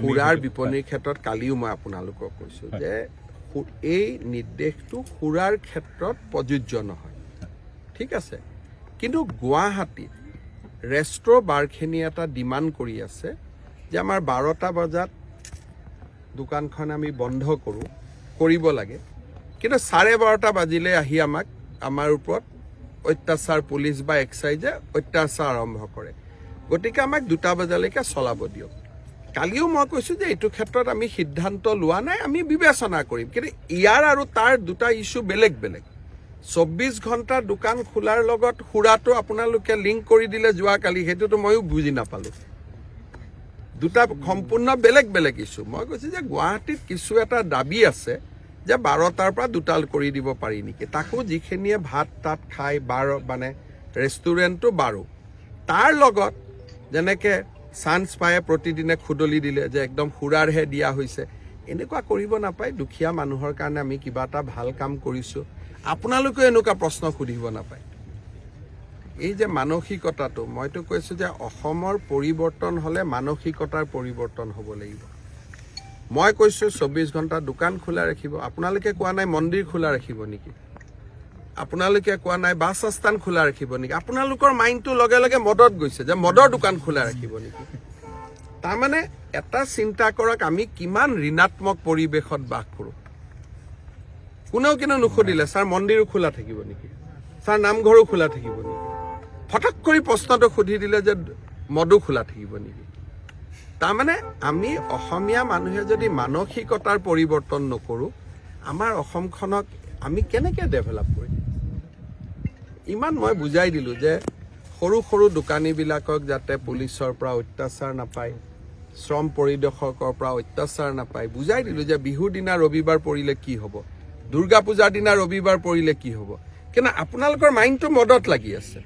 সুৰাৰ বিপণীৰ ক্ষেত্ৰত কালিও মই আপোনালোকক কৈছো যে এই নিৰ্দেশটো সুৰাৰ ক্ষেত্ৰত প্ৰযোজ্য নহয়, ঠিক আছে। কিন্তু গুৱাহাটীত ৰেষ্ট্ৰ বাৰখিনি এটা ডিমাণ্ড কৰি আছে যে আমাৰ 12টা বজাত দোকানখন আমি বন্ধ কৰিব লাগে, কিন্তু 12:30 বাজিলে আহি আমাৰ ওপৰত অত্যাচাৰ পুলিচ বা এক্সাইজে অত্যাচাৰ আৰম্ভ কৰে। গতিকে আমাক 2টা বজালৈকে চলাব দিয়ক। কালিও মই কৈছো যে এইটো ক্ষেত্ৰত আমি সিদ্ধান্ত লোৱা নাই, আমি বিবেচনা কৰিম। কিন্তু ইয়াৰ আৰু তাৰ 2টা ইস্যু বেলেগ বেলেগ। 24 ঘণ্টা দোকান খোলাৰ লগত সুৰাটো আপোনালোকে লিংক কৰি দিলে যোৱাকালি, সেইটোতো ময়ো বুজি নাপালো। 2টা সম্পূৰ্ণ বেলেগ বেলেগ ইস্যু। মই কৈছো যে গুৱাহাটীত কিছু এটা দাবী আছে যে 12টাৰ পৰা 2টা কৰি দিব পাৰি নেকি, তাকো যিখিনিয়ে ভাত তাত খাই মানে ৰেষ্টুৰেণ্টটো 12, তাৰ লগত যেনেকে চান্স পায়ে প্ৰতিদিনে খুদলি দিলে যে একদম সুৰাৰহে দিয়া হৈছে, এনেকুৱা কৰিব নাপায়। দুখীয়া মানুহৰ কাৰণে আমি কিবা এটা ভাল কাম কৰিছো, আপোনালোকে এনেকুৱা প্ৰশ্ন সুধিব নাপায়। এই যে মানসিকতাটো, মইতো কৈছো যে অসমৰ পৰিৱৰ্তন হলে মানসিকতাৰ পৰিৱৰ্তন হ'ব লাগিব। মই কৈছো 24 ঘণ্টা দোকান খোলা ৰাখিব, আপোনালোকে কোৱা নাই মন্দিৰ খোলা ৰাখিব নেকি, আপোনালোকে কোৱা নাই বাছ আস্থান খোলা ৰাখিব নেকি। আপোনালোকৰ মাইণ্ডটো লগে লগে মদত গৈছে যে মদৰ দোকান খোলা ৰাখিব নেকি। তাৰমানে এটা চিন্তা কৰক, আমি কিমান ঋণাত্মক পৰিৱেশত বাস কৰোঁ। কোনেও কিন্তু নুসুধিলে ছাৰ মন্দিৰো খোলা থাকিব নেকি, ছাৰ নামঘৰো খোলা থাকিব নেকি। ফটক কৰি প্ৰশ্নটো সুধি দিলে যে মদো খোলা থাকিব নেকি। তাৰমানে আমি অসমীয়া মানুহে যদি মানসিকতাৰ পৰিৱৰ্তন নকৰোঁ, আমাৰ অসমখনক আমি কেনেকৈ ডেভেলপ কৰিম। ইমান মই বুজাই দিলোঁ যে সৰু সৰু দোকানীবিলাকক যাতে পুলিচৰ পৰা অত্যাচাৰ নাপায়, শ্ৰম পৰিদৰ্শকৰ পৰা অত্যাচাৰ নাপায়, বুজাই দিলোঁ যে বিহুৰ দিনা ৰবিবাৰ পৰিলে কি হ'ব, দুৰ্গা পূজাৰ দিনা ৰবিবাৰ পৰিলে কি হ'ব। কিন্তু আপোনালোকৰ মাইণ্ডটো মদত লাগি আছে।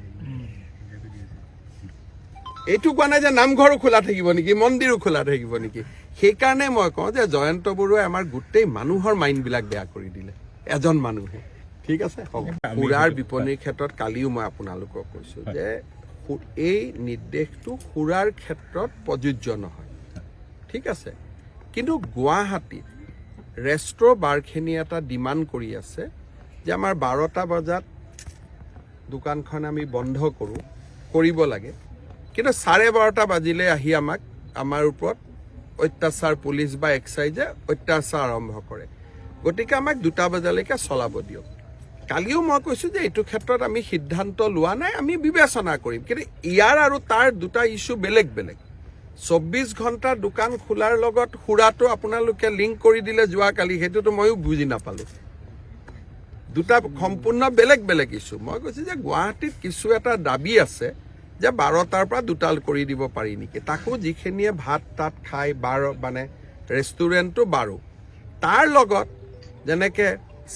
এইটো কোৱা নাই যে নামঘৰো খোলা থাকিব নেকি, মন্দিৰো খোলা থাকিব নেকি। সেইকাৰণে মই কওঁ যে জয়ন্ত বৰুৱাই আমাৰ গোটেই মানুহৰ মাইণ্ডবিলাক বেয়া কৰি দিলে, এজন মানুহে। ঠিক আছে, সুৰাৰ বিপণীৰ ক্ষেত্ৰত কালিও মই আপোনালোকক কৈছো যে এই নিৰ্দেশটো সুৰাৰ ক্ষেত্ৰত প্ৰযোজ্য নহয়, ঠিক আছে। কিন্তু গুৱাহাটীত ৰেষ্ট্ৰ বাৰখিনি এটা ডিমাণ্ড কৰি আছে যে আমাৰ 12টা বজাত দোকানখন আমি বন্ধ কৰিব লাগে, কিন্তু 12:30 বাজিলে আহি আমাৰ ওপৰত অত্যাচাৰ পুলিচ বা এক্সাইজে অত্যাচাৰ আৰম্ভ কৰে। গতিকে আমাক 2টা বজালৈকে চলাব দিয়ক। কালিও মই কৈছো যে এইটো ক্ষেত্ৰত আমি সিদ্ধান্ত লোৱা নাই, আমি বিবেচনা কৰিম। কিন্তু ইয়াৰ আৰু তাৰ 2টা ইস্যু বেলেগ বেলেগ। 24 ঘণ্টা দোকান খোলাৰ লগত সুৰাটো আপোনালোকে লিংক কৰি দিলে যোৱাকালি, সেইটোতো ময়ো বুজি নাপালো। 2টা সম্পূৰ্ণ বেলেগ বেলেগ ইস্যু। মই কৈছো যে গুৱাহাটীত কিছু এটা দাবী আছে যে 12টাৰ পৰা 2টা কৰি দিব পাৰি নেকি, তাকো যিখিনিয়ে ভাত তাত খাই মানে ৰেষ্টুৰেণ্টটো 12, তাৰ লগত যেনেকে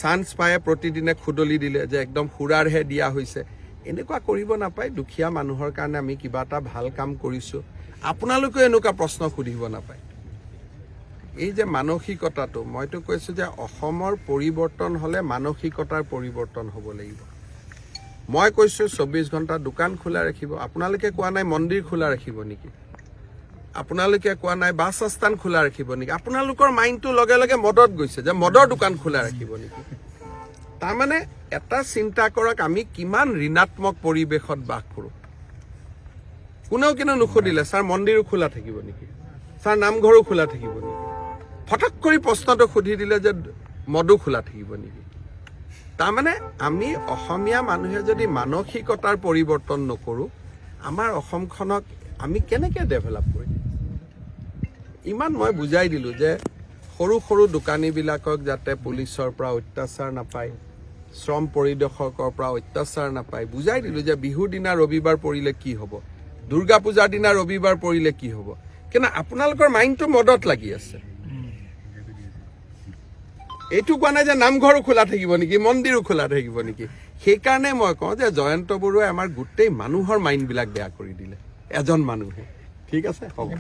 চান্স পায়ে প্ৰতিদিনে খুদলি দিলে যে একদম সুৰাৰহে দিয়া হৈছে, এনেকুৱা কৰিব নাপায়। দুখীয়া মানুহৰ কাৰণে আমি কিবা এটা ভাল কাম কৰিছো, আপোনালোকে এনেকুৱা প্ৰশ্ন সুধিব নাপায়। এই যে মানসিকতাটো, মইতো কৈছো যে অসমৰ পৰিৱৰ্তন হলে মানসিকতাৰ পৰিৱৰ্তন হ'ব লাগিব। মই কৈছো 24 ঘণ্টা দোকান খোলা ৰাখিব, আপোনালোকে কোৱা নাই মন্দিৰ খোলা ৰাখিব নেকি, আপোনালোকে কোৱা নাই বাছ আস্থান খোলা ৰাখিব নেকি। আপোনালোকৰ মাইণ্ডটো লগে লগে মদত গৈছে যে মদৰ দোকান খোলা ৰাখিব নেকি। তাৰমানে এটা চিন্তা কৰক, আমি কিমান ঋণাত্মক পৰিৱেশত বাস কৰোঁ। কোনেও কিন্তু নুসুধিলে ছাৰ মন্দিৰো খোলা থাকিব নেকি, ছাৰ নামঘৰো খোলা থাকিব নেকি। ফটক কৰি প্ৰশ্নটো সুধি দিলে যে মদো খোলা থাকিব নেকি। তাৰমানে আমি অসমীয়া মানুহে যদি মানসিকতাৰ পৰিৱৰ্তন নকৰোঁ, আমাৰ অসমখনক আমি কেনেকৈ ডেভেলপ কৰিম। ইমান মই বুজাই দিলোঁ যে সৰু সৰু দোকানীবিলাকক যাতে পুলিচৰ পৰা অত্যাচাৰ নাপায়, শ্ৰম পৰিদৰ্শকৰ পৰা অত্যাচাৰ নাপায়, বুজাই দিলোঁ যে বিহুৰ দিনা ৰবিবাৰ পৰিলে কি হ'ব, দুৰ্গা পূজাৰ দিনা ৰবিবাৰ পৰিলে কি হ'ব। কিন্তু আপোনালোকৰ মাইণ্ডটো মদত লাগি আছে। এইটো কোৱা নাই যে নামঘৰো খোলা থাকিব নেকি, মন্দিৰো খোলা থাকিব নেকি। সেইকাৰণে মই কওঁ যে জয়ন্ত বৰুৱাই আমাৰ গোটেই মানুহৰ মাইণ্ডবিলাক বেয়া কৰি দিলে, এজন মানুহে। ঠিক আছে, হ'ব।